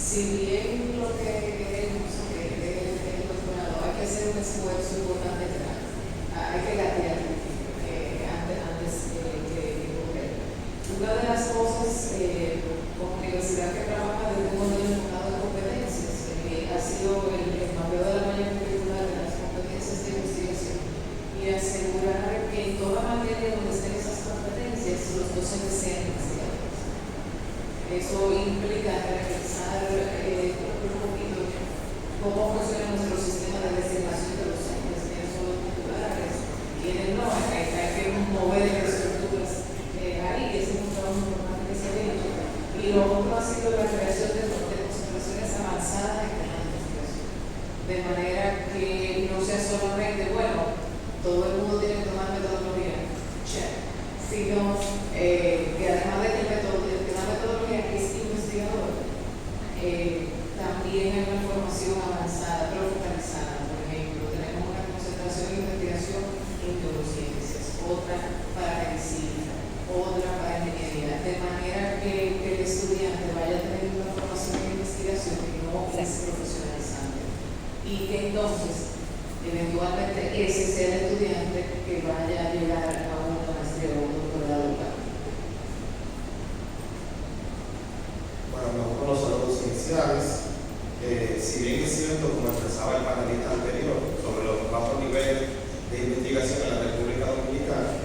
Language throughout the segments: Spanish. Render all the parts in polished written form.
Si bien lo que queremos es que el doctorado que se vuelve importante que hay que gatear antes que correr. Una de las cosas como universidad que trabaja desde un modelo enfocado en competencias ha sido el mapeo de la malla curricular de las competencias de investigación y asegurar que en toda materia donde estén esas competencias los docentes sean investigadores. Eso implica realizar un poquito cómo funciona nuestro sistema de designación de docentes, quiénes son los titulares, quiénes no, hay que mover estructuras ahí, ese es un trabajo importante que se ha hecho. Y lo otro ha sido la creación de concentraciones avanzadas en la investigación, de manera que no sea solamente, bueno, todo el mundo tiene que tomar metodología, check, sino que además de que la metodología es investigador, también hay una formación avanzada, pero focalizada. Por ejemplo, tenemos una concentración de investigación en neurociencias, otra para medicina, otra para ingeniería, de manera que el estudiante vaya teniendo una formación en investigación que no es profesionalizante y que entonces eventualmente ese sea el estudiante que vaya a llegar a una maestría o un doctorado. Bueno, nosotros los saludos iniciales. Si bien es cierto, como expresaba el panelista anterior, sobre los bajos niveles de investigación en la República Dominicana,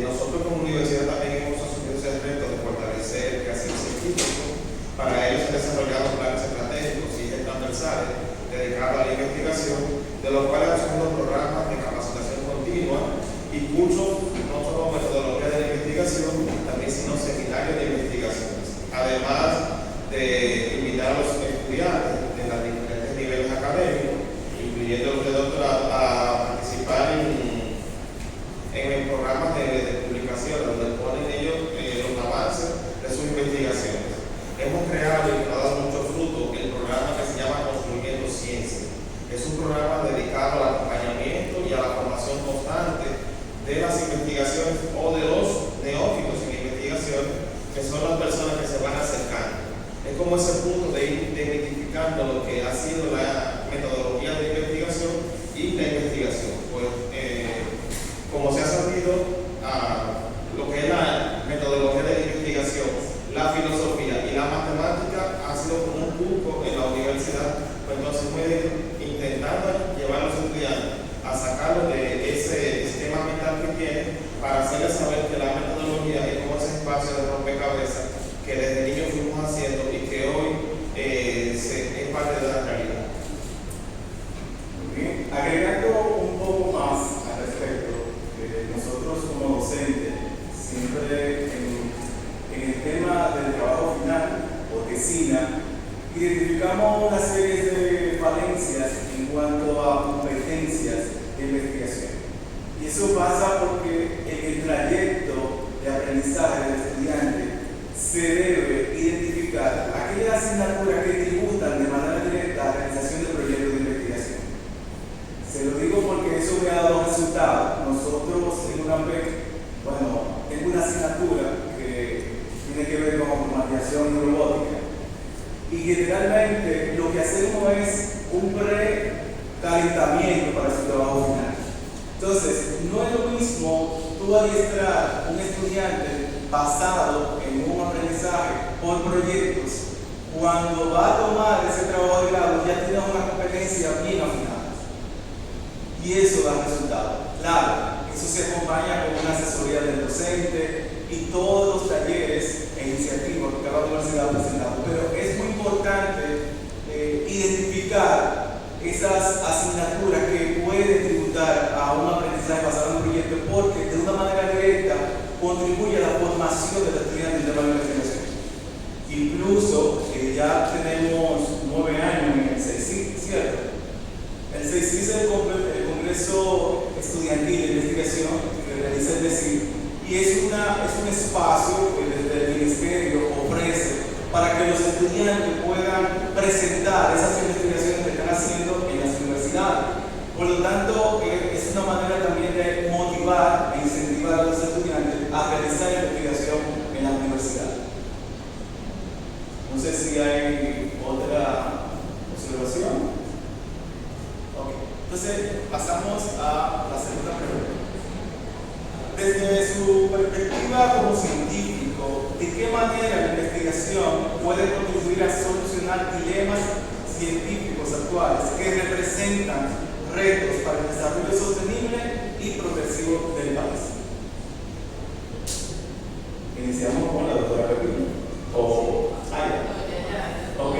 nosotros como universidad también hemos asumido ese reto de fortalecer el quehacer científico. Para ello se han desarrollado planes estratégicos y ejes transversales dedicados a la investigación, de los cuales han surgido programas de capacitación continua y cursos no solo metodología de la investigación, también sino seminarios de investigaciones. Además de invitar a los estudiantes de los diferentes niveles académicos, incluyendo los de doctorado, a participar en programas de publicación, donde ponen ellos los avances de sus investigaciones. Hemos creado y nos ha dado mucho fruto el programa que se llama Construyendo Ciencia. Es un programa dedicado al acompañamiento y a la formación constante de las investigaciones o de los neófitos en investigación, que son las personas que se van acercando. Es como ese punto de ir identificando lo que ha sido la metodología de investigación y la investigación. Pues, como se ha sabido, lo que es la metodología de la investigación, la filosofía y la matemática ha sido como un cupo en la universidad. Pues entonces pueden intentando llevar a los estudiantes a sacarlos de ese esquema mental que tienen, para hacerles saber que la metodología es como ese espacio de rompecabezas que desde niños fuimos haciendo y que hoy es parte de la realidad. Muy bien. Agregando un poco más al respecto, nosotros como docentes, siempre en el tema del trabajo final o tesina, identificamos una serie de falencias en cuanto a competencias de investigación. Y eso pasa porque en el trayecto de aprendizaje del estudiante se debe identificar aquellas asignaturas que tributan de manera directa a la realización de proyectos de investigación. Se lo digo porque eso me ha dado resultados. Nosotros en una PEC, tengo una asignatura que tiene que ver con automatización y robótica. Y generalmente lo que hacemos es un precalentamiento para su trabajo final. Entonces, no es lo mismo tú adiestrar un estudiante basado en un aprendizaje por proyectos, cuando va a tomar ese trabajo de grado ya tiene una competencia bien afinada. Y eso da resultado. Claro, eso se acompaña con una asesoría del docente y todos los talleres e iniciativas que cada universidad ha presentado. Pero es muy importante identificar esas asignaturas que pueden tributar a un aprendizaje basado en un proyecto, porque de una manera directa contribuye a la formación del estudiante en tema de investigación. Incluso ya tenemos 9 años en el CECIT, ¿cierto? El CECIT es el Congreso Estudiantil de Investigación que realiza el DECIT, y es un espacio que desde el Ministerio ofrece para que los estudiantes puedan presentar esas investigaciones que están haciendo en las universidades. Por lo tanto, es una manera también de motivar e incentivar a los estudiantes a realizar investigación en la universidad. No sé si hay otra observación. Okay. Entonces, pasamos a la segunda pregunta. Desde su perspectiva como científico, ¿de qué manera la investigación puede contribuir a solucionar dilemas científicos actuales que representan retos para el desarrollo sostenible y progresivo del país? Iniciamos con la doctora Pepino. O Aida. Ok.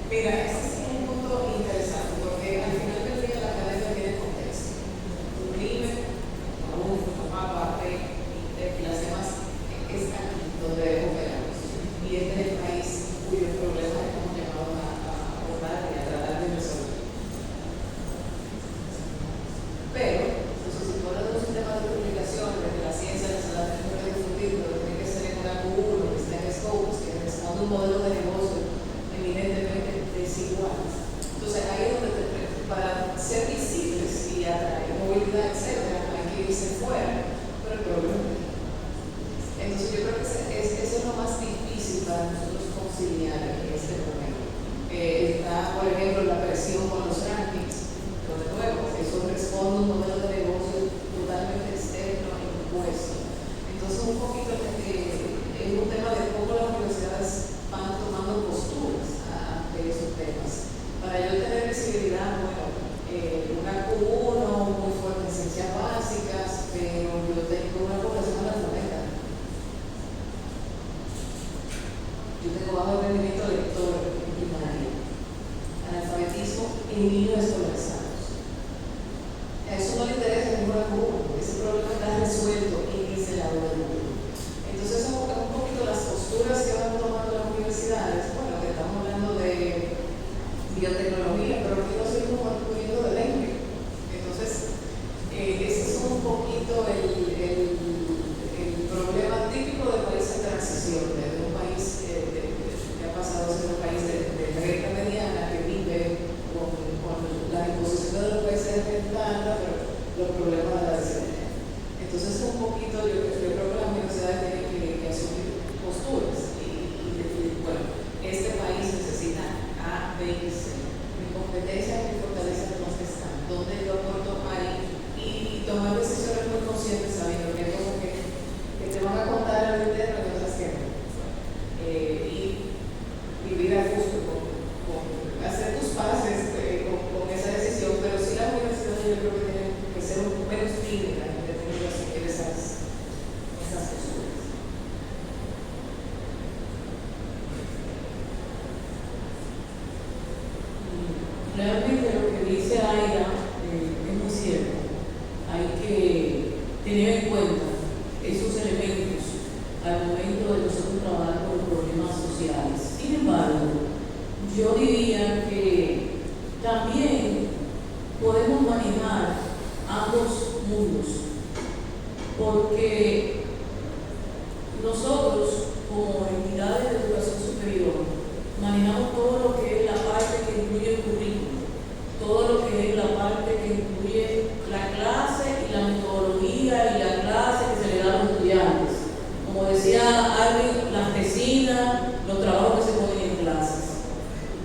Mira, este es un punto interesante porque al final del día la academia tiene contexto. Un crimen, una parte, y las demás están donde operamos. Y este es el país cuyos problemas estamos llamados a abordar y a tratar de resolver. Pero, entonces, si tú hablas de un sistema de publicación, desde la ciencia, la tecnología de difundir, pero tiene que ser en una Q1, que esté en Scopus, que responde un modelo de negocio evidentemente desiguales. Entonces, ahí es donde para ser visibles y atraer movilidad, etcétera, hay que irse fuera, pero el problema. Entonces, yo creo que eso es lo más difícil para nosotros conciliar en este momento. Está, por ejemplo, la presión con los rankings, pero de nuevo, eso responde a un modelo de negocio totalmente externo e impuesto. Entonces, un poquito es un tema de cómo las universidades van tomando posturas ante esos temas. Para yo tener visibilidad, bueno, una Q1 muy fuerte en ciencias básicas, pero yo tengo una población analfabeta. Yo tengo bajo rendimiento lector en primaria, analfabetismo en niños escolarizados. A eso no le interesa ninguna Q1, ese problema está resuelto en ese lado del mundo. Entonces, son un poquito las posturas que van tomando las universidades. Bueno, que estamos hablando de biotecnología, pero aquí nos seguimos incluyendo del dengue. Entonces, ese es un poquito el problema típico del país en transición, de un país que ha pasado a ser un país de renta mediana que vive con la imposición de los países de renta alta, pero los problemas de la desigualdad. Entonces, un poquito, yo creo que las universidades tienen que asumir posturas y decir, bueno, este país necesita A, B y C. Mi competencia, mi fortaleza, ¿dónde están? ¿Dónde yo aporto ahí? Y tomar decisiones muy conscientes, sabiendo que es como que te van a contar al interno y otras que no. Y vivir a gusto con hacer tus pases con esa decisión, pero sí las universidades yo creo que tienen que ser un menos tímidas en tener que asumir esas posturas. Realmente lo que dice Aida es muy cierto. Hay que tener en cuenta esos elementos al momento de nosotros trabajar con los problemas sociales. Sin embargo, yo diría que también podemos manejar ambos mundos, porque nosotros como entidades de educación superior manejamos todo lo que es la parte que incluye el currículum, todo lo que es la parte que incluye la clase y la metodología y la clase que se le da a los estudiantes. Como decía Alvin, las tesinas, los trabajos que se ponen en clases.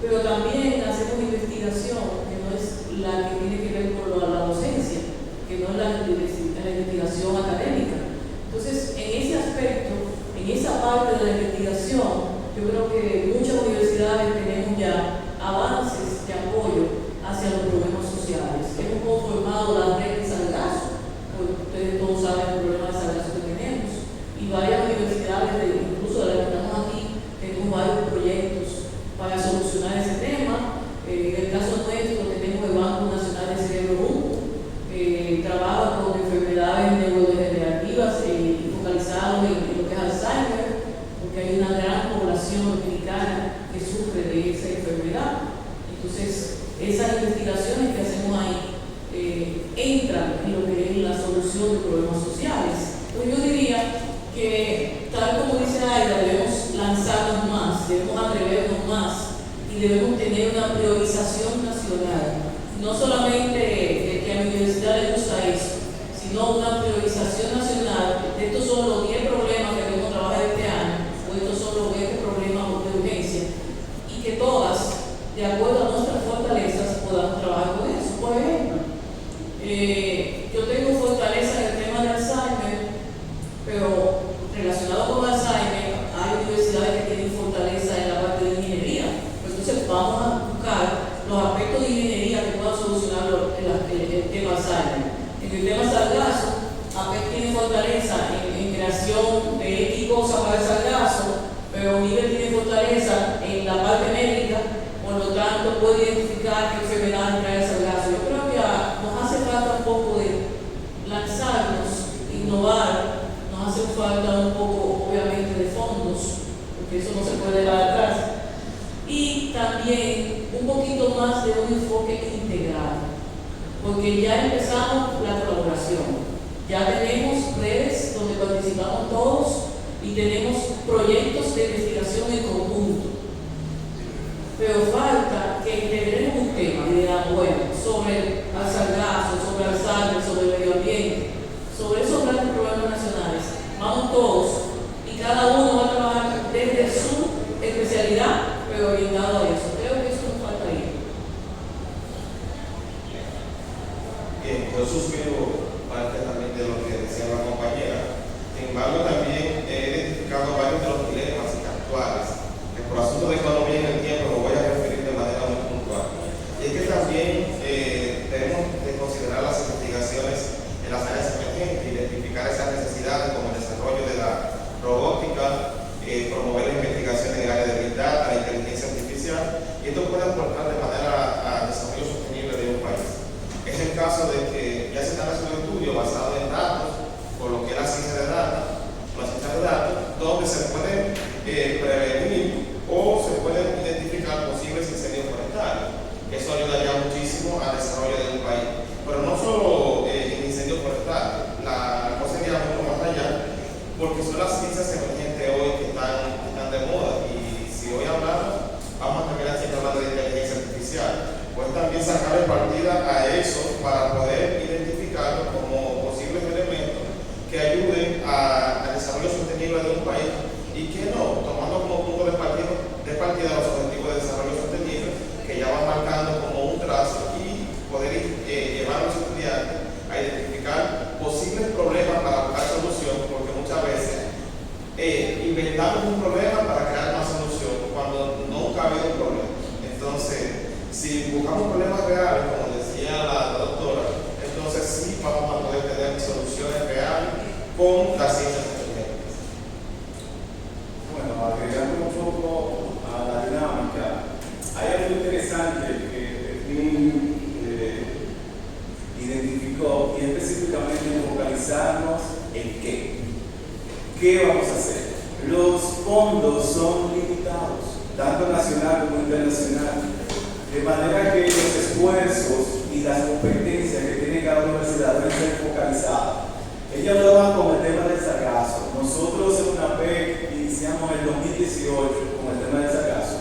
Pero también hacemos investigación que no es la que tiene que ver con la docencia, que no es la investigación académica. Entonces, en ese aspecto, en esa parte de la investigación, yo creo que muchas universidades tenemos ya avances de apoyo hacia los problemas sociales. Hemos conformado la red de Sargazo, porque ustedes todos saben el problema de Sargazo que tenemos, y varias universidades, incluso de las que estamos aquí, tenemos varios proyectos para solucionar ese tema. En el caso nuestro tenemos el Banco Nacional de Cerebro Humano, trabaja con enfermedades neurodegenerativas y focalizados en lo que es Alzheimer, porque hay una gran población dominicana que sufre de esa enfermedad. Entonces, esas investigaciones que hacemos ahí entran en lo que es la solución de problemas sociales. Pues yo diría que, tal como dice Aida, debemos lanzarnos más, debemos atrevernos más y debemos tener una priorización nacional. No solamente que a mi universidad le gusta eso, sino una priorización nacional. Estos son los 10 problemas que debemos trabajar este año, o estos son los 20 problemas de urgencia, y que todas, de acuerdo a nuestra Yo tengo fortaleza en el tema de Alzheimer, pero relacionado con Alzheimer, hay universidades que tienen fortaleza en la parte de ingeniería. Entonces vamos a buscar los aspectos de ingeniería que puedan solucionar el tema Alzheimer. En el tema sargazo, APEC tiene fortaleza en creación de X cosas para el sargazo, pero UNIBE tiene fortaleza en la parte médica, por lo tanto puede identificar qué enfermedad trae el sargazo. Yo creo que nos hace falta un poco de lanzarnos, innovar, nos hace falta un poco, obviamente, de fondos, porque eso no se puede dejar atrás, y también un poquito más de un enfoque integral, porque ya empezamos la colaboración, ya tenemos redes donde participamos todos y tenemos proyectos de investigación en conjunto, pero falta que integremos un tema y digamos, bueno, sobre el sargazo, sobre Alzheimer, sobre el medio ambiente, sobre esos grandes problemas nacionales. Vamos todos y cada uno va a trabajar desde su especialidad, pero orientado a eso. Creo que eso nos falta ahí. Bien, yo suscribo parte también de lo que decía la compañera. Sin embargo, también he identificado varios de los dilemas actuales, que por asunto de economía en el tiempo lo voy a referir de manera muy puntual. Y es que también debemos de considerar las investigaciones en las áreas emergentes, identificar esas necesidades como el desarrollo de la robótica, promover la investigación en el área de Big Data, la inteligencia artificial, y esto puede aportar de manera al desarrollo sostenible de un país. Es el caso de que ya se están haciendo estudios basados en datos, por lo que es la ciencia de datos, donde se puede prevenir o se pueden identificar posibles incendios forestales. Eso ayudaría muchísimo al desarrollo de un país. Pero no solo en incendios forestales, la cosa iría mucho más allá, porque son las ciencias emergentes hoy que están de moda. Y si hoy hablamos, vamos a terminar siempre hablando de inteligencia artificial, pues también sacarle partida a eso para poder identificarlo como posibles elementos que ayuden al desarrollo sostenible de un país y que no, tomando como punto de partida los objetivos de desarrollo sostenible que ya van marcando como un trazo y poder llevar a los estudiantes a identificar posibles problemas para buscar solución, porque muchas veces inventamos un problema para crear una solución cuando nunca ha habido un problema. Entonces, si buscamos problemas reales, como decía la doctora, entonces sí vamos a poder tener soluciones reales con las ciencias emergentes. Bueno, agregando un poco a la dinámica, hay algo interesante que Pepín identificó, y específicamente focalizarnos en qué. ¿Qué vamos a hacer? Los fondos son limitados, tanto nacional como internacional, de manera que los esfuerzos y las competencias que tiene cada universidad deben ser focalizadas. Ella hablaba con el tema del sargazo. Nosotros en una PEC iniciamos en el 2018 con el tema del sargazo,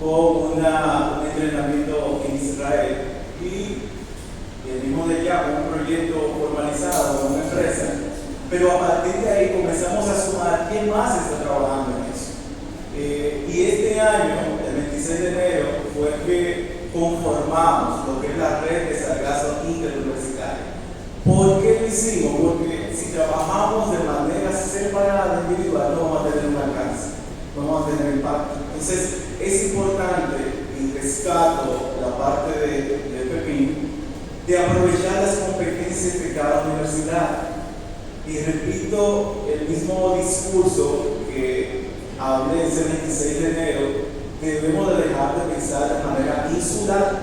con un entrenamiento en Israel y venimos de allá con un proyecto formalizado con una empresa, pero a partir de ahí comenzamos a sumar quién más está trabajando en eso. Y este año, el 26 de enero, fue que conformamos lo que es la red de sargazo interuniversitaria. ¿Por qué lo hicimos? Porque si trabajamos de manera separada, individual, no vamos a tener un alcance, no vamos a tener impacto. Entonces, es importante, y rescato la parte de Pepín, de aprovechar las competencias de cada universidad. Y repito el mismo discurso que hablé ese 26 de enero, que debemos de dejar de pensar de manera insular.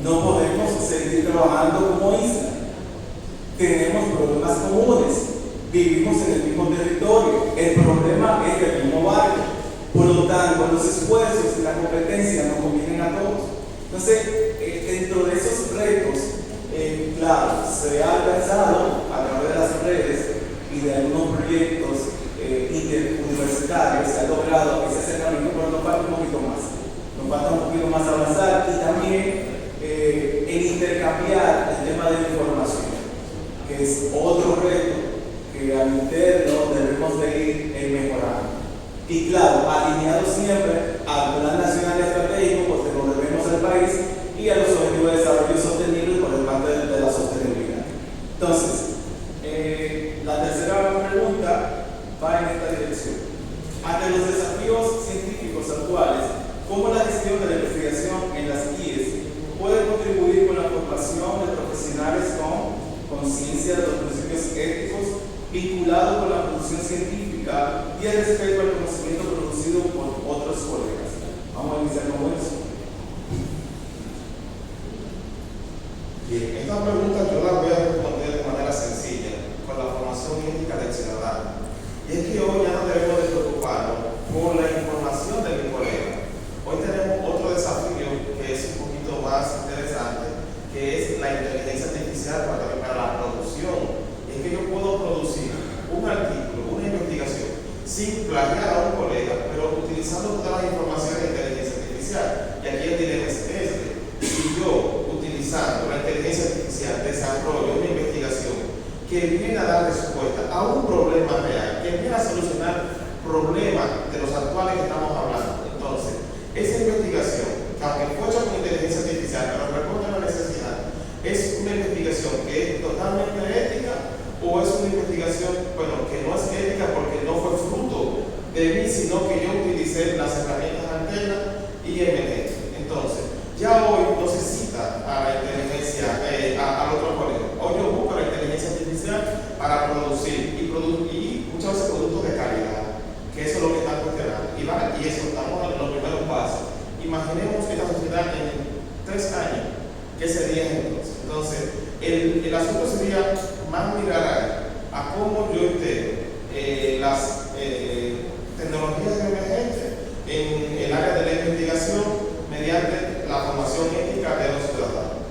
No podemos seguir trabajando como isla. Tenemos problemas comunes, vivimos en el mismo territorio, el problema es del mismo barrio. Por lo tanto, los esfuerzos y la competencia nos convienen a todos. Entonces, dentro de esos retos, claro, se ha alcanzado a través de las redes y de algunos proyectos interuniversitarios, se ha logrado ese acercamiento, pero nos falta un poquito más. Nos falta un poquito más avanzar y también el intercambiar el tema de la información, que es otro reto que al interno debemos de ir mejorando. Y claro, alineado siempre al Plan Nacional Estratégico, pues que lo debemos al país y a los objetivos de desarrollo sostenible en las IES puede contribuir con la formación de profesionales con conciencia de los principios éticos vinculados con la producción científica y el respeto al conocimiento producido por otros colegas. Vamos a iniciar con eso. Bien, esta pregunta yo la voy a responder de manera sencilla, con la formación ética del ciudadano. Y es que hoy ya no debemos de preocuparnos por la información de mi colega. Hoy tenemos otro desafío que es un poquito más interesante, que es la inteligencia artificial para la producción. Es que yo puedo producir un artículo, una investigación, sin plagiar a un colega, pero utilizando todas las informaciones de inteligencia artificial. Y aquí el dilema es este. Si yo, utilizando la inteligencia artificial, desarrollo una investigación que viene a dar respuesta a un problema real, que viene a solucionar problemas de los actuales que estamos hablando. Entonces, esa investigación, aunque fue hecha con inteligencia artificial, pero responde a la necesidad, es una investigación que es totalmente ética o es una investigación, bueno, que no es ética porque no fue fruto de mí, sino que yo utilicé las herramientas alternas y emergentes. Entonces, ya hoy no se cita a la inteligencia, al otro colega. Hoy yo busco la inteligencia artificial para producir y muchas veces productos de calidad, que eso es lo que está cuestionando. Y eso, estamos en los primeros pasos. Imaginemos esta sociedad en 3 años, ¿qué sería entonces? Entonces, el asunto sería más mirar a cómo yo integro las tecnologías emergentes en el área de la investigación mediante la formación ética de los ciudadanos.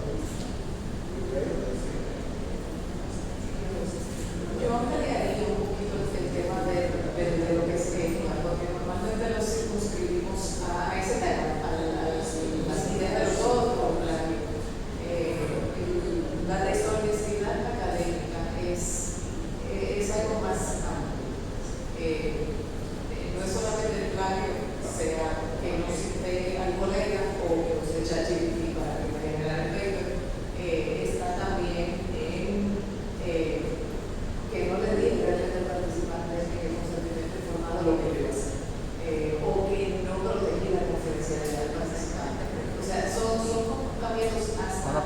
Yo ampliaría un poquito el tema de lo que es ética, porque normalmente lo circunscribimos a ese tema, a las ideas de los otros. La textualidad académica es algo más amplio. No es solamente el plagio, sea que no cite al colega o que use ChatGPT para generar el paper, está también en que no le diga al participante que el consentimiento informado lo que debe hacer, o que no proteja la confidencialidad del participante. O sea, son cambios hasta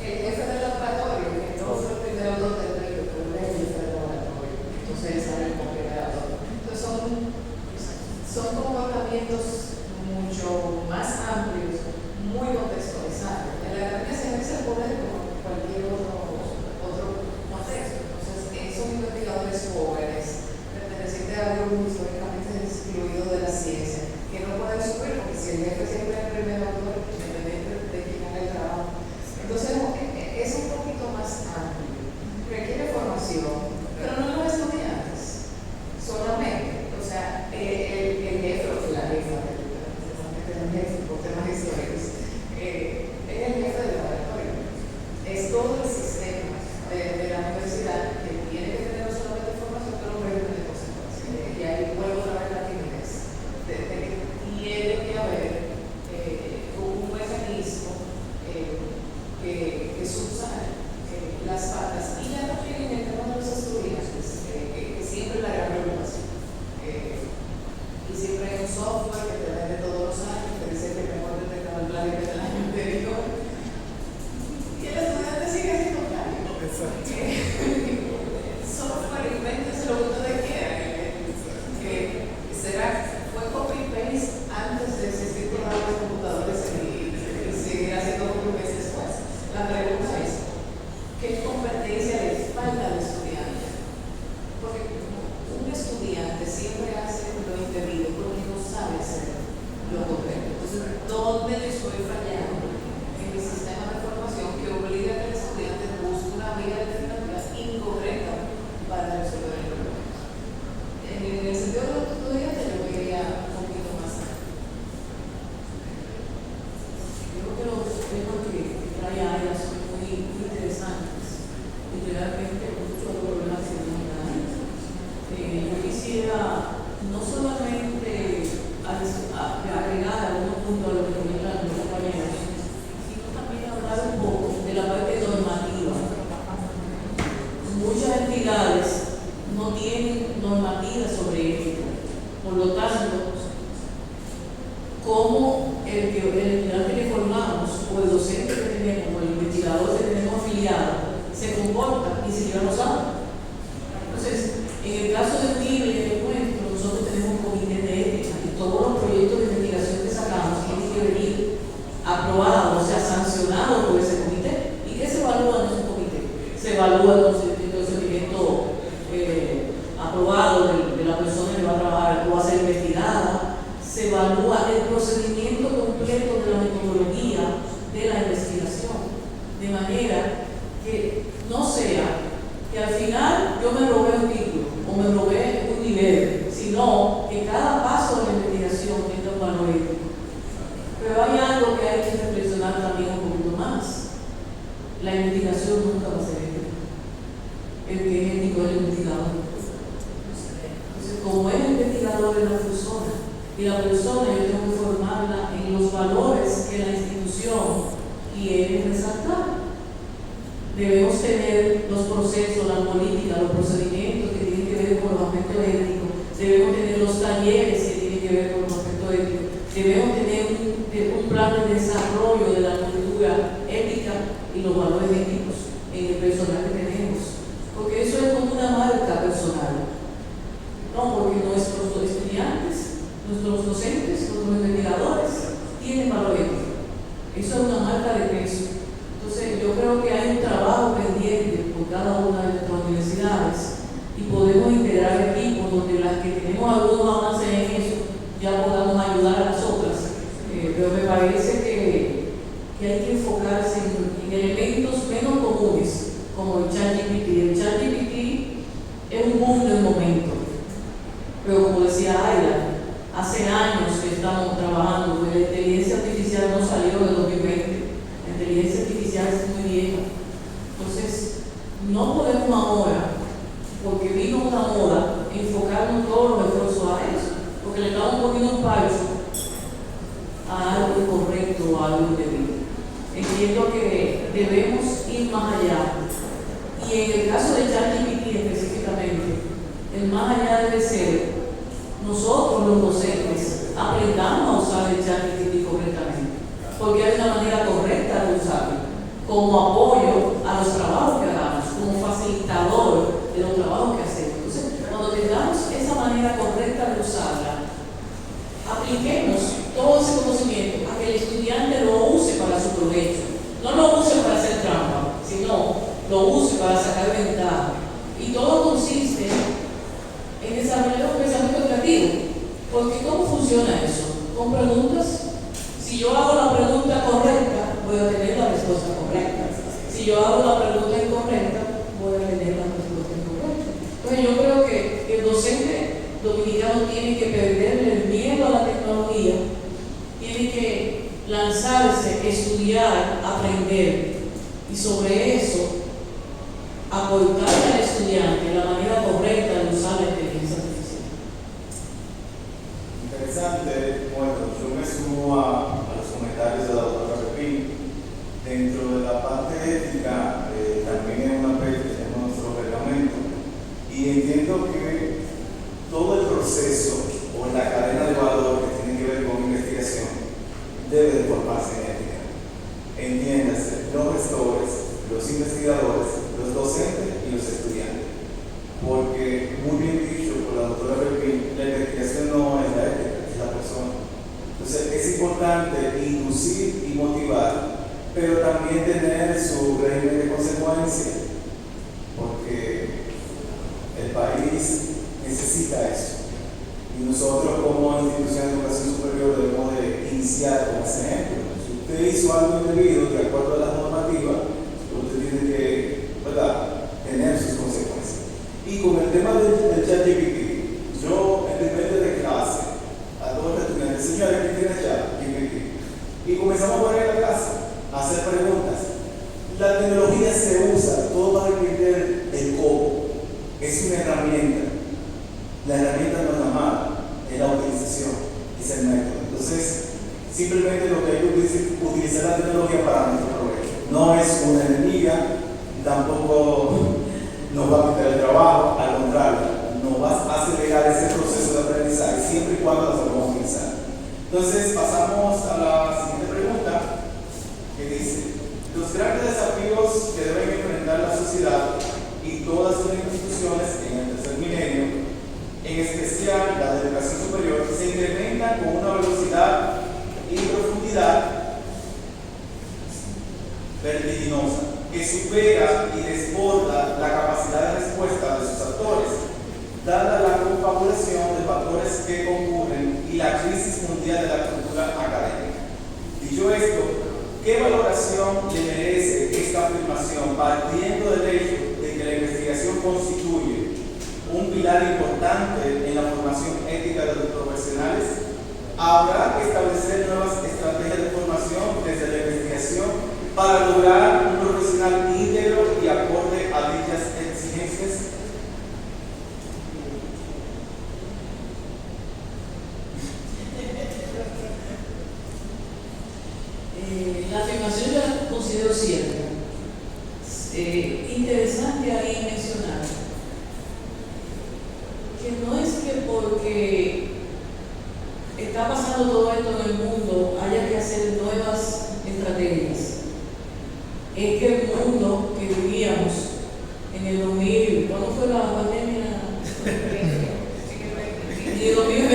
el jefe del laboratorio, que no fue el primer autor del paper, pero es el jefe del laboratorio. Entonces él sabe el autor. Entonces son comportamientos mucho más amplios, muy contextualizados. En la academia se ejerce el poder como cualquier otro contexto. Entonces, esos investigadores jóvenes, pertenecientes a grupos históricamente excluidos de la ciencia, que no pueden subir, porque si el jefe siempre es el primer autor, independiente de quién haga el trabajo. Entonces, es un poquito más amplio. Requiere formación, pero no los estudiantes solamente. O sea, el jefe o la jefa, por temas históricos, es el jefe del laboratorio. Es todo el sistema de la universidad que tiene que tener no solamente formación, pero un régimen de consecuencias. Y ahí vuelvo a ver la timidez. Tiene que haber un mecanismo que subsane las faltas. Y ya también en el tema de los estudiantes, que siempre es la gran preocupación. Y siempre hay un software que te da de todos los años, que dice que mejor detectar el plagio que del año anterior. Y el estudiante sigue siendo plagio. Exacto. Software, invéntese lo que ustedes quieran. Fue copy-paste antes de existir programas de computadores y seguir haciendo copy-paste después. La pregunta es, ¿qué competencia le falta al estudiante? Porque un estudiante siempre hace lo indebido porque no sabe hacer lo correcto. Entonces, ¿dónde le estoy fallando en mi sistema de formación que obliga a que el estudiante busque una vía alternativa incorrecta para resolver el problema? En el sentido de los estudiantes, yo quería un poquito más allá. Creo que los temas que trae áreas son muy interesantes y realmente muchos problemas que tenemos. Yo quisiera no solamente agregar algunos puntos a lo que comentan los compañeros, sino también hablar un poco de la parte normativa. Muchas entidades no tienen normativa sobre esto, por lo tanto, como el estudiante que o el docente que tenemos, o el investigador que tenemos afiliado, se comporta y si ya lo sabe. Entonces, en el caso del TIBE y del nuestro, nosotros tenemos un comité de ética y todos los proyectos de investigación que sacamos tienen que venir aprobados, o sea, sancionados por ese comité. ¿Y qué se evalúa en ese comité? Se evalúa el procedimiento aprobado de la persona que va a trabajar o va a ser investigada, se evalúa el procedimiento completo de la metodología de la investigación, de manera que no sea que al final yo me robé un título o me robé un nivel, sino que cada paso de la investigación tenga un valor ético. Pero hay algo que hay que reflexionar también un poquito más. La investigación nunca va a ser ética. El que es ético es el investigador. Entonces, como es el investigador es la persona, y la persona yo tengo que formarla en los valores que la institución quiere resaltar. Debemos tener los procesos, la política, los procedimientos que tienen que ver con los aspectos éticos. Debemos tener los talleres que tienen que ver con los aspectos éticos. Debemos tener un plan de desarrollo de la cultura ética y los valores éticos en el personal que tenemos. Porque eso es como una marca personal. No, porque nuestros estudiantes, nuestros docentes, nuestros investigadores tienen valor ético. Eso es una marca de peso. Entonces, yo creo que hay un trabajo pendiente por cada una de nuestras universidades y podemos integrar equipos donde las que tenemos algunos avances en eso ya podamos ayudar a las otras. Pero me parece que hay que enfocarse en elementos menos comunes, como el ChatGPT. El ChatGPT es un boom del momento, pero como decía Aida, hace años que estamos trabajando, porque la inteligencia artificial no salió de 2020. La inteligencia artificial es muy vieja. Entonces, no podemos ahora, porque vino una moda, enfocarnos todos los esfuerzos a eso, porque le estamos poniendo un palo a algo incorrecto o a algo indebido. Entiendo que debemos ir más allá. Y en el caso de ChatGPT específicamente, el más allá debe ser nosotros los docentes aprendamos a usar el ChatGPT correctamente, porque hay una manera correcta de usarlo, como apoyo a los trabajos que hagamos, como facilitador de los trabajos que hacemos. Entonces, cuando tengamos esa manera correcta de usarla, apliquemos todo ese conocimiento a que el estudiante lo use para su provecho. No lo use para hacer trampa, sino lo use para sacar ventaja. Y todo consiste en desarrollar un pensamiento creativo. Porque ¿cómo funciona eso? Con preguntas. Si yo hago la pregunta correcta, voy a tener la respuesta correcta. Si yo hago la pregunta incorrecta, voy a tener la respuesta incorrecta. Entonces yo creo que el docente dominicano tiene que perderle el miedo a la tecnología, tiene que lanzarse, estudiar, aprender y sobre eso aportarle al estudiante la manera correcta de usar la inteligencia artificial. Interesante. Bueno, yo me sumo a los comentarios de la doctora Pepín. Dentro de la parte ética, también es una parte que tenemos nuestro reglamento y entiendo que todo el proceso o la cadena de valor que tiene que ver con investigación debe de formarse en ética. Entiéndase, los gestores, los investigadores, los docentes y los estudiantes. Porque, muy bien dicho por la doctora Pepín, la investigación no es la ética, es la persona. Entonces, es importante inducir y motivar, pero también tener su régimen de consecuencia, porque el país necesita eso. Y nosotros como institución de educación superior debemos de iniciar con ese ejemplo. Si usted hizo algo indebido de acuerdo a las normativas, usted tiene que, ¿verdad?, tener sus consecuencias. Y con el tema del ChatGPT, yo en primer día de clase a todos los estudiantes, señores, ¿qué tiene ChatGPT? Y comenzamos a poner en la clase a hacer preguntas. La tecnología se usa, todo va a depender del cómo. Es una herramienta. La herramienta no es la mala, es la utilización, es el método. Entonces, simplemente lo que hay que utilizar la tecnología para nuestro provecho. No es una enemiga, tampoco nos va a quitar el trabajo, al contrario, nos va a acelerar ese proceso de aprendizaje siempre y cuando lo sabemos utilizar. Entonces, pasamos a la siguiente pregunta. que dice: los grandes desafíos que deben enfrentar la sociedad y todas sus instituciones en el tercer milenio, en especial la de educación superior, se incrementan con una velocidad y profundidad vertiginosa que supera y desborda la capacidad de respuesta de sus actores, dada la confabulación de factores que concurren y la crisis mundial de la cultura académica. Dicho esto, ¿qué valoración le merece esta afirmación partiendo del hecho de que la investigación constituye un pilar importante en la formación ética de los profesionales? Habrá que establecer nuevas estrategias de formación desde la investigación para lograr un profesional íntegro y acorde a dichas exigencias. La afirmación yo la considero cierta. Interesante ahí mencionar que no es que porque está pasando todo esto en el mundo haya que hacer nuevas estrategias. Es que el mundo que vivíamos en el 2000, ¿cuándo fue la pandemia? En el 2020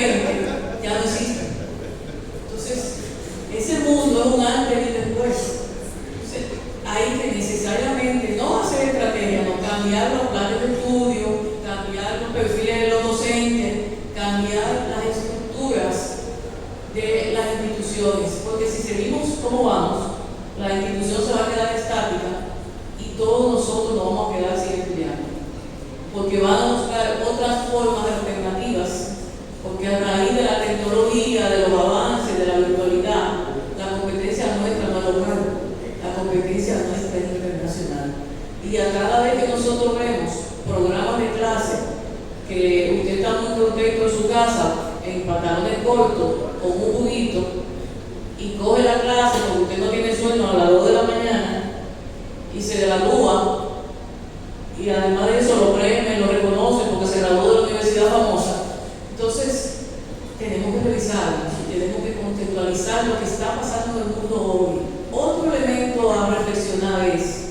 ya no existe. Entonces, ese mundo es un antes y después. Entonces, hay que necesariamente no hacer estrategias, no cambiar los planes de estudio, cambiar los perfiles de los docentes, cambiar las estructuras de las instituciones, porque si seguimos como vamos, la institución se va a quedar estática y todos nosotros nos vamos a quedar sin estudiantes, porque van a buscar otras formas alternativas, porque a raíz de la tecnología, de los avances, de la virtualidad, la competencia nuestra no es local, la competencia nuestra es internacional. Y a cada vez que nosotros vemos programas de clase que usted está muy contento en su casa, en pantalones cortos, con un juguito, y coge la clase porque usted no tiene sueño a las 2 de la mañana y se gradúa, y además de eso lo premian, lo reconocen porque se graduó de la universidad famosa. Entonces, tenemos que revisar, tenemos que contextualizar lo que está pasando en el mundo hoy. Otro elemento a reflexionar es: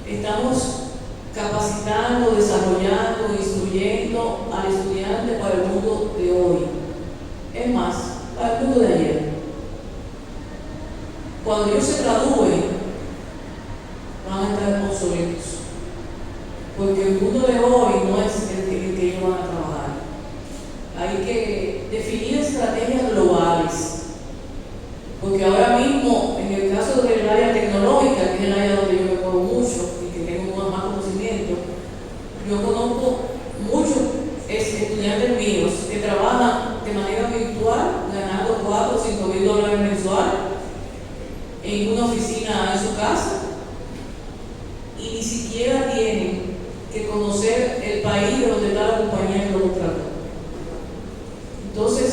estamos capacitando, desarrollando, instruyendo al estudiante para el mundo de hoy. Es más, para el mundo de ayer. Cuando ellos se gradúen, van a estar obsoletos, porque el mundo de hoy no es el que ellos van a trabajar. Hay que definir estrategias globales, porque ahora mismo, en el caso del área tecnológica, que es el área donde yo me muevo mucho y que tengo más conocimiento, yo conozco muchos estudiantes míos que trabajan de manera virtual, ganando $4,000 o $5,000 mensuales en una oficina en su casa, y ni siquiera tienen que conocer el país de donde está la compañía que lo contrató. Entonces,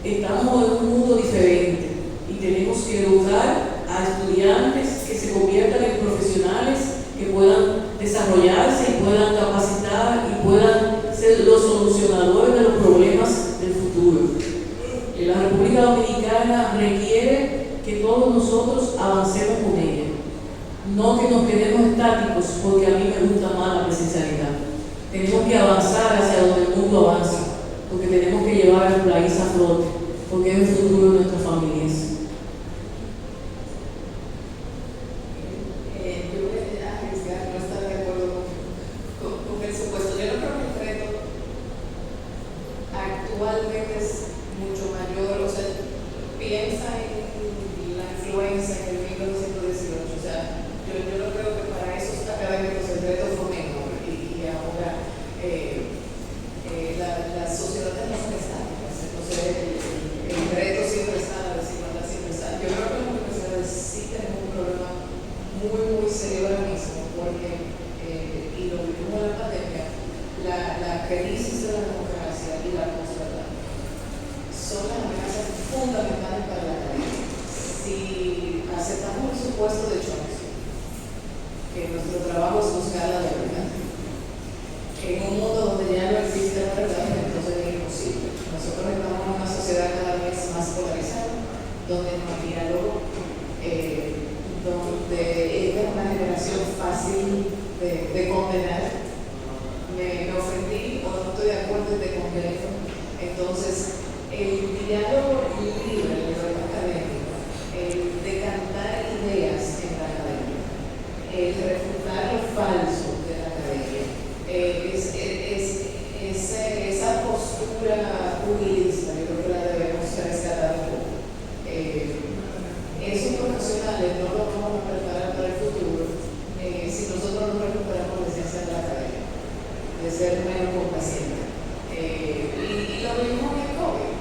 estamos en un mundo diferente y tenemos que educar a estudiantes que se conviertan en profesionales, que puedan desarrollarse y puedan capacitar y puedan ser los solucionadores de los problemas del futuro. La República Dominicana requiere que todos nosotros avancemos con ella, no que nos quedemos estáticos, porque a mí me gusta más la presencialidad. Tenemos que avanzar hacia donde el mundo avanza, porque tenemos que llevar al país a flote, porque es el futuro de nuestras familias. Yo voy a arriesgar, no estar de acuerdo con el supuesto. Yo no creo que el reto actualmente es mucho mayor. O sea, piensa en la influencia en el 1918. O sea, yo no creo que para esos académicos el reto fue menor. Y ahora las sociedades no son estáticas. Entonces, el reto siempre está, la desigualdad siempre está. Yo creo que las universidades sí tenemos un problema muy serio ahora mismo, porque, y lo vimos en la pandemia, la crisis de la democracia y la posverdad son las amenazas fundamentales para la academia. Si aceptamos el supuesto de Chomsky, que nuestro trabajo es buscar la verdad, en un mundo donde ya no existe la verdad, entonces es imposible. Nosotros estamos en una sociedad cada vez más polarizada, donde no hay diálogo. donde esta es una generación fácil de condenar. Me ofendí o no estoy de acuerdo y te condeno. Entonces, el diálogo libre en el debate académico, el decantar ideas en la academia, el refutar lo falso de la academia, esa postura humilista, yo creo que la debemos rescatar un poco. Esos profesionales no los vamos a preparar para el futuro si nosotros no recuperamos la esencia de la academia, de ser menos complacientes. Y lo mismo en el COVID.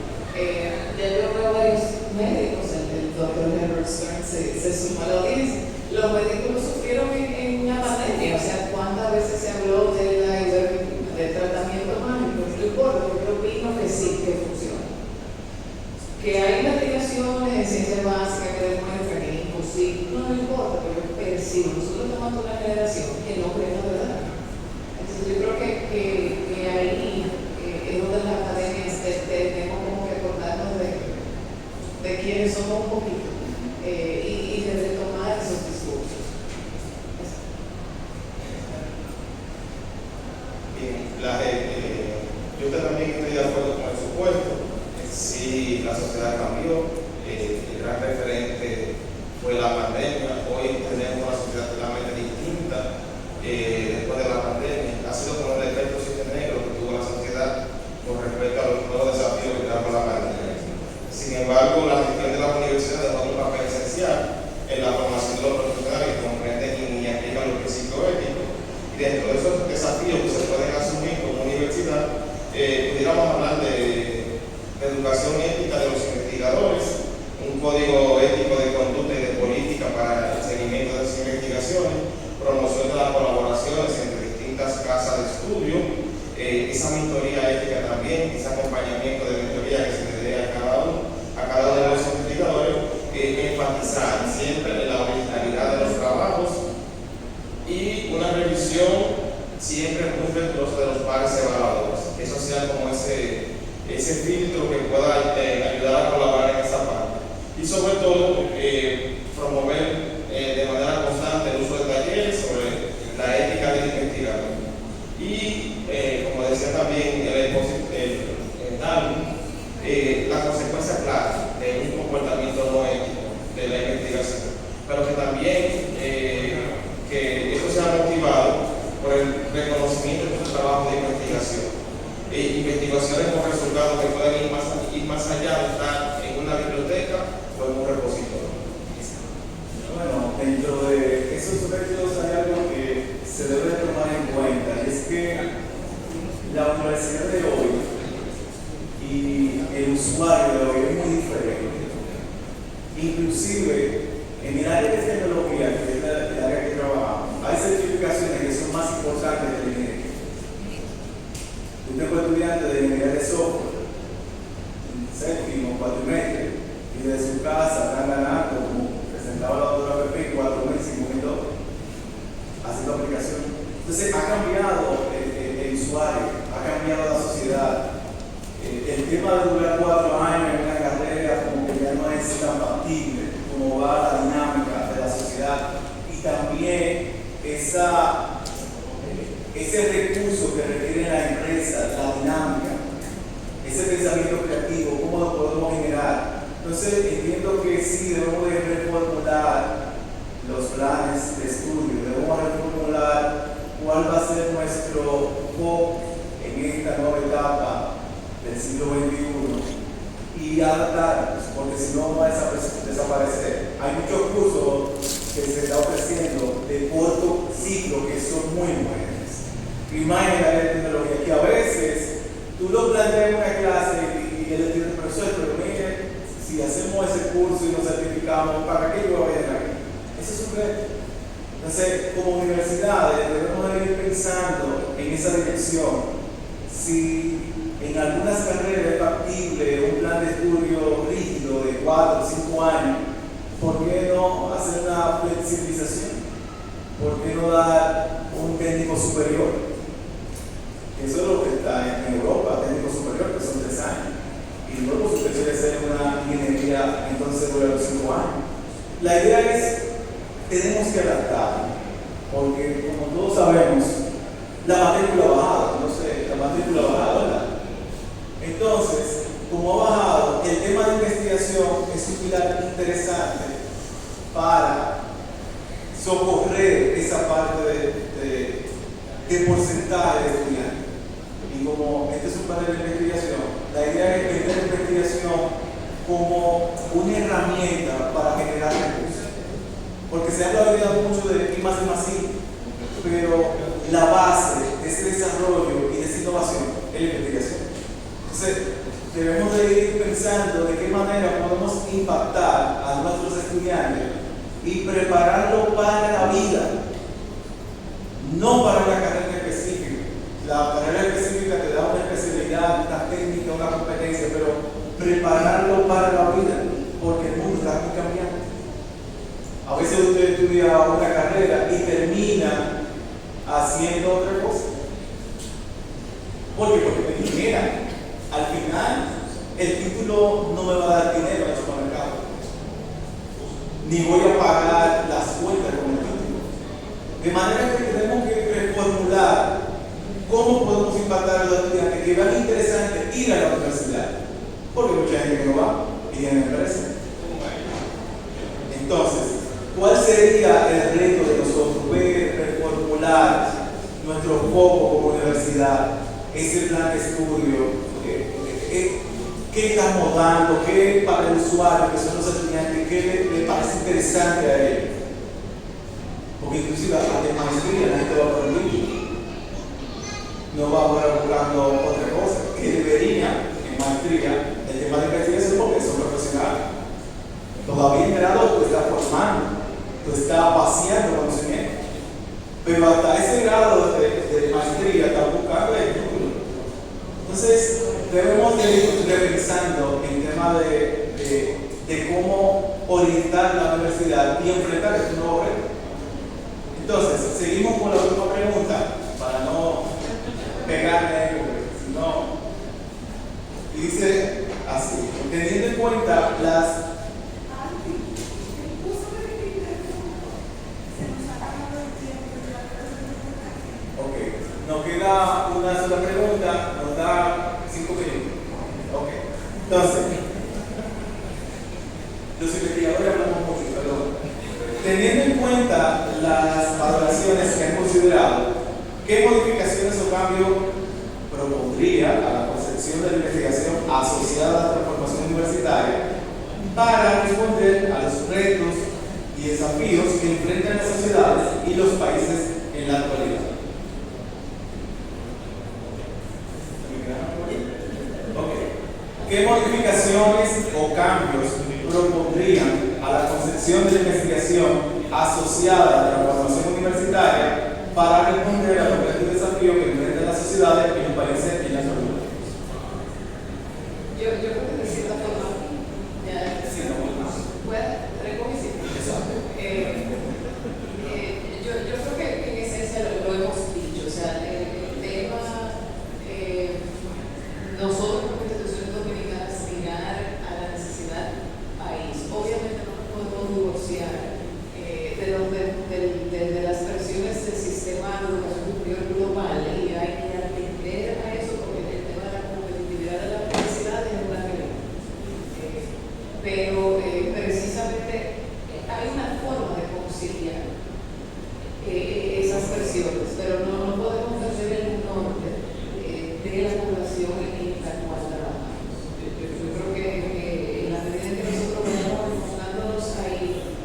Ya yo veo varios médicos, el doctor Herbert Stern se suma a la audiencia. Los médicos lo sufrieron en la pandemia, o sea, cuántas veces se habló del tratamiento mágico, no importa, porque yo opino que sí, que funciona. Que hay investigaciones en ciencia básica que demuestran que es imposible, no importa, pero percibo. Nosotros tomamos una generación que no cree la verdad. Entonces yo creo que ahí es donde las academias tenemos como que acordarnos de quiénes somos un poquito y de retomar esos discursos. Bien, yo también estoy de acuerdo con el supuesto. Sí, la sociedad cambió, el gran referente fue la pandemia. Hoy tenemos una sociedad totalmente distinta después de la pandemia. Ha sido como el efecto cisne negro que tuvo la sociedad con respecto a los nuevos desafíos que trajo la pandemia. Sin embargo, la gestión de las universidades juega un papel esencial en la formación de los profesionales que comprenden y aplican los principios éticos. Y dentro de esos desafíos que se pueden asumir como universidad, pudiéramos hablar de educación ética de los investigadores, un código ético de conducta y de política para el seguimiento de esas investigaciones, promoción de las colaboraciones entre distintas casas de estudio, esa mentoría ética también, ese acompañamiento de mentoría que se le dé a cada uno de los investigadores, enfatizar siempre en la originalidad de los trabajos y una revisión siempre muy respetuosa de los pares evaluadores. Eso sea como ese filtro que pueda ayudar a colaborar en esa parte. Y sobre todo, promover de manera constante el uso de talleres sobre la ética del investigador. Y, como decía también la consecuencia clara de un comportamiento no ético de la investigación. Pero que también que esto sea motivado por el reconocimiento de su trabajo de investigación. Investigaciones con resultados que pueden ir más allá de estar en una biblioteca o en un repositorio. Bueno, dentro de esos aspectos hay algo que se debe tomar en cuenta, y es que la universidad de hoy y el usuario de hoy es muy diferente. Inclusive, en el área de tecnología, que es el área que trabajamos, hay certificaciones que son más importantes que el ingeniería. Yo tengo estudiantes de ingeniería de software, séptimo, cuatrimestre, y desde su casa están ganando, como presentaba la doctora Pepe, 4.000, 5.000 dólares, haciendo aplicación. Entonces ha cambiado el usuario, ha cambiado la sociedad. El tema de durar 4 años en una carrera como que ya no es tan factible, como va la dinámica de la sociedad, y también ese recurso que requiere la empresa, la dinámica, ese pensamiento creativo, cómo lo podemos generar. Entonces entiendo que sí debemos de reformular los planes de estudio, debemos reformular cuál va a ser nuestro foco en esta nueva etapa del siglo XXI y adaptarnos, porque si no va a desaparecer. Hay muchos cursos que se están ofreciendo de corto ciclo que son muy buenos. Y más en el área de tecnología, que a veces tú lo planteas en una clase y él le dice, profesor, pero mire, si hacemos ese curso y nos certificamos, ¿para qué yo voy a ir aquí? Ese es un reto. Entonces, como universidades, debemos ir pensando en esa dirección. Si en algunas carreras es factible un plan de estudio rígido de 4 o 5 años, ¿por qué no hacer una flexibilización? ¿Por qué no dar un técnico superior? Eso es lo que está en Europa, técnico superior, que son 3 años. Y luego si usted quiere hacer una ingeniería, entonces dura los 5 años. La idea es tenemos que adaptar, porque como todos sabemos, la matrícula ha bajado, no sé, la matrícula ha bajado, ¿verdad? Entonces, como ha bajado, el tema de investigación es un pilar interesante para socorrer esa parte de porcentaje de estudiantes. Y como este es un panel de investigación, la idea es ver la investigación como una herramienta para generar recursos. Porque se ha hablado mucho de I+D+I, pero la base de ese desarrollo y de esa innovación es la investigación. Entonces, debemos de ir pensando de qué manera podemos impactar a nuestros estudiantes y prepararlos para la vida, no para una carrera específica. La carrera específica te da una especialidad, una técnica, una competencia, pero prepararlo para la vida, porque el mundo está muy cambiante. A veces usted estudia una carrera y termina haciendo otra cosa. ¿Por qué? Porque me ingeniera. Al final, el título no me va a dar dinero en el supermercado, ni voy a pagar las cuentas con el título. De manera que tenemos que reformular cómo podemos impactar a los estudiantes que vean interesante ir a la universidad, porque mucha gente no va y tiene empresa. Entonces, ¿cuál sería el reto de nosotros? Ver, reformular nuestro foco como universidad, ese plan de estudio, qué estamos dando, qué para el usuario, que son los estudiantes, qué le parece interesante a ellos. Porque inclusive a la maestría la gente va por el libro, no va a estar buscando otra cosa, que debería en maestría el tema de investigación, porque son profesionales. Todavía en grado tú estás formando, tú estás vaciando conocimiento, pero hasta ese grado de maestría estás buscando el título. Entonces, debemos de ir repensando el tema de cómo orientar la universidad y enfrentar este nuevo reto. Entonces, seguimos con la última pregunta para no pegarme, sino, y dice así: teniendo en cuenta las nos queda una sola pregunta, nos da 5 minutos. Ok. Entonces, los investigadores hablamos mucho, pero teniendo en cuenta las valoraciones que han considerado, ¿qué modificaciones o cambios propondría a la concepción de la investigación asociada a la transformación universitaria para responder a los retos y desafíos que enfrentan las sociedades y los países en la actualidad? ¿Qué modificaciones o cambios propondrían a la concepción de la investigación asociada a la transformación universitaria para responder a los retos y desafíos que enfrentan las sociedades y los países en la actualidad? Yo creo que de cierta forma, ya, recojo mi cita. Yo creo que en esencia lo hemos dicho, o sea, el tema, nosotros como instituciones dominicanas mirar a la necesidad país. Obviamente no nos podemos divorciar de las presiones del sistema de educación superior global, y hay que atender a eso porque el tema de la competitividad de la universidad es un gran elemento. Pero precisamente hay una forma de conciliar esas presiones, pero no podemos perder el norte de la población en la cual trabajamos. Yo creo que en la medida en que nosotros vamos enfocándonos ahí,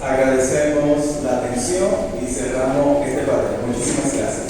agradecemos la atención y cerramos este panel. Muchísimas gracias.